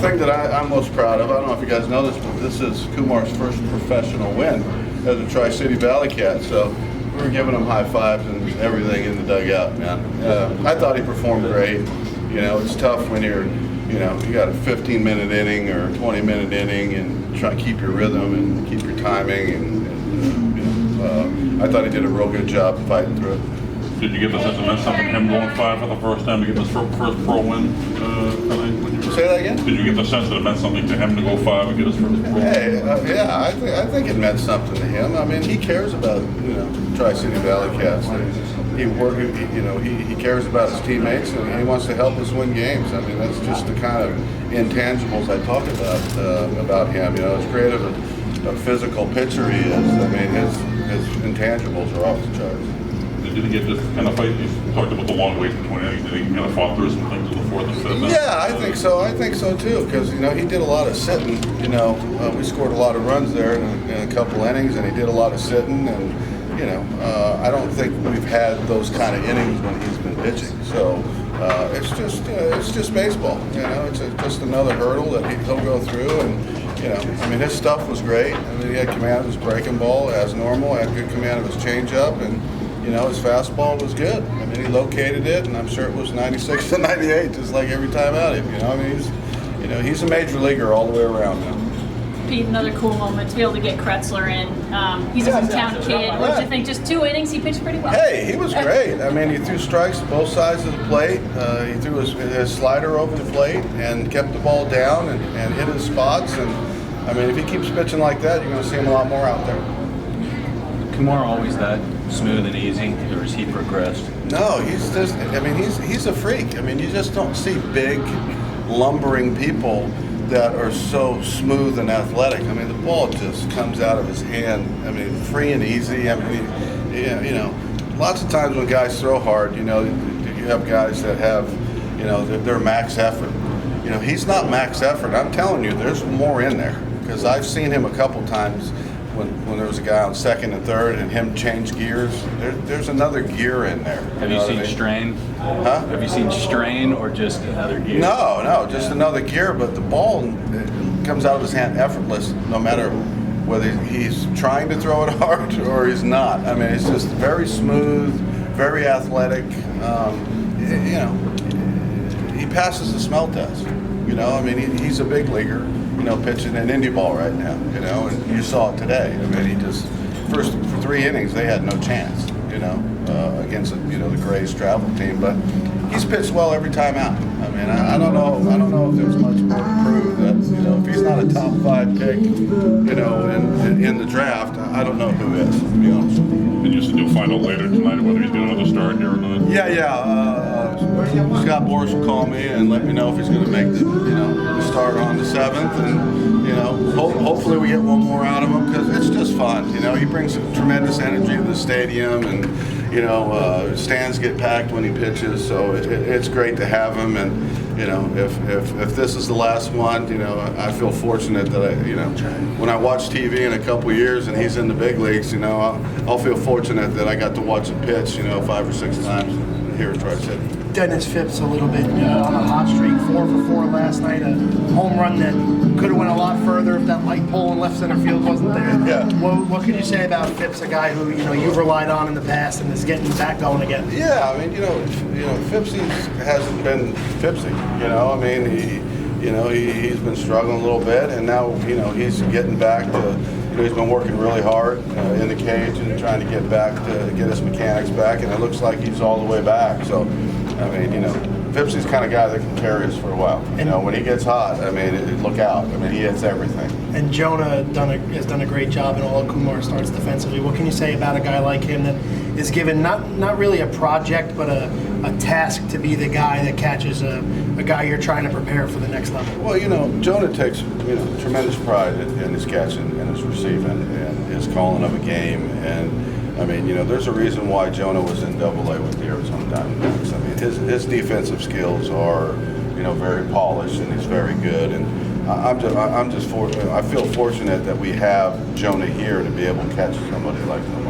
thing that I'm most proud of, I don't know if you guys know this, but this is Kumar's first professional win as a Tri-City Valleycat. So we were giving him high fives and everything in the dugout, man. I thought he performed great. You know, it's tough when you got a 15-minute inning or a 20-minute inning and try to keep your rhythm and keep your timing. And I thought he did a real good job fighting through it. Did you get the sense of something, him going 5 for the first time to get his first pro win tonight? Say that again? Did you get the sense that it meant something to him to go 5 and get his first pro win? Hey, yeah, I think it meant something to him. I mean, he cares about Tri-City Valleycats. He cares about his teammates and he wants to help us win games. I mean, that's just the kind of intangibles I talk about him. You know, as creative a physical pitcher he is. I mean, his intangibles are off the charts. Did he get this kind of fight? You talked about the long wait between innings. Did he kind of fought through some things in the fourth and fifth? Yeah, I think so. I think so too. Because he did a lot of sitting. We scored a lot of runs there in a couple innings, and he did a lot of sitting. And I don't think we've had those kind of innings when he's been pitching. So it's just baseball. It's just another hurdle that he'll go through. And his stuff was great. I mean, he had command of his breaking ball as normal. Had good command of his changeup and. His fastball was good. I mean, he located it, and I'm sure it was 96 to 98, just like every time out of him. I mean, he's a major leaguer all the way around now. Pete, another cool moment to be able to get Kretzler in. He's a hometown kid. What did you think? Just 2 innings, he pitched pretty well. Hey, he was great. I mean, he threw strikes to both sides of the plate. He threw his slider over the plate and kept the ball down and hit his spots. And I mean, if he keeps pitching like that, you're going to see him a lot more out there. Kumar always that smooth and easy, or has he progressed? No, he's just, he's a freak. I mean, you just don't see big, lumbering people that are so smooth and athletic. I mean, the ball just comes out of his hand, free and easy. Lots of times when guys throw hard, you have guys that have, their max effort. He's not max effort. I'm telling you, there's more in there. Because I've seen him a couple times when there was a guy on second and third and him change gears. There's another gear in there. Have you seen strain? Huh? Have you seen strain or just another gear? No, just another gear, but the ball comes out of his hand effortless no matter whether he's trying to throw it hard or he's not. I mean, it's just very smooth, very athletic. He passes the smell test. He's a big leaguer. Pitching an indie ball right now, and you saw it today. I mean, he just, first 3 innings, they had no chance, against, the Grays travel team, but he's pitched well every time out. I mean, I don't know if there's much more to prove that, if he's not a top 5 pick, in the draft, I don't know who is, to be honest with you. And you'll find out later tonight whether he's getting another start here or not? Yeah. Scott Boris will call me and let me know if he's going to make the start on the 7th, and hopefully we get one more out of him because it's just fun. He brings some tremendous energy to the stadium, and stands get packed when he pitches, so it's great to have him. And if this is the last one, I feel fortunate that when I watch TV in a couple years and he's in the big leagues, I'll feel fortunate that I got to watch him pitch, 5 or 6 times here at Tri-City. Dennis Phipps a little bit on a hot streak, 4 for 4 last night, a home run that could have went a lot further if that light pole in left center field wasn't there. Yeah. What could you say about Phipps, a guy who you've relied on in the past and is getting back going again? Yeah, I mean, Phipps hasn't been Phippsy. He's been struggling a little bit, and now he's getting back to. He's been working really hard in the cage and trying to get his mechanics back, and it looks like he's all the way back. So, Phippsy's the kind of guy that can carry us for a while. When he gets hot, look out. He hits everything. And Jonah has done a great job in all of Kumar starts defensively. What can you say about a guy like him that is given not really a project, but a task to be the guy that catches a guy you're trying to prepare for the next level? Well, Jonah takes tremendous pride in his catching and his receiving and his calling of a game. And there's a reason why Jonah was in Double-A with the Arizona Diamondbacks. His defensive skills are very polished and he's very good. And I feel fortunate that we have Jonah here to be able to catch somebody like him.